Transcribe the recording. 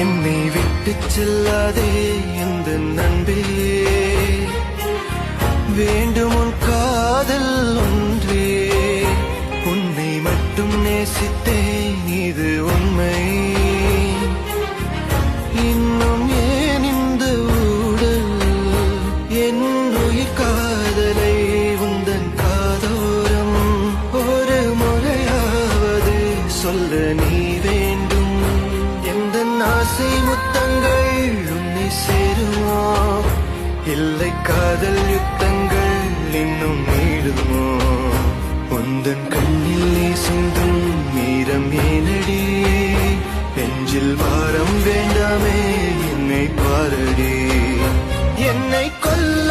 என்னை விட்டு செல்லாதே எந்த நண்பே, வேண்டும் உன் காதல் ஒன்றே. உன்னை மட்டும் நேசித்தேன், இது உண்மை. இன்னும் ஏன் இந்த ஊடல் என் உயிர் காதலை உந்தன் காதோரம் ஒரு முறையாவது சொல்ல நீ வேண்டும். எந்த ஆசை முத்தங்கள் உன்னை சேருமோ, இல்லை காதல் யுத்தங்கள் இன்னும் நீடுமோ. உந்தன் கண்ணில் சிந்தும் மீரம் ஏனடி, நெஞ்சில் பாரம் வேண்டாமே என்னை பாரடி. என்னை கொல்ல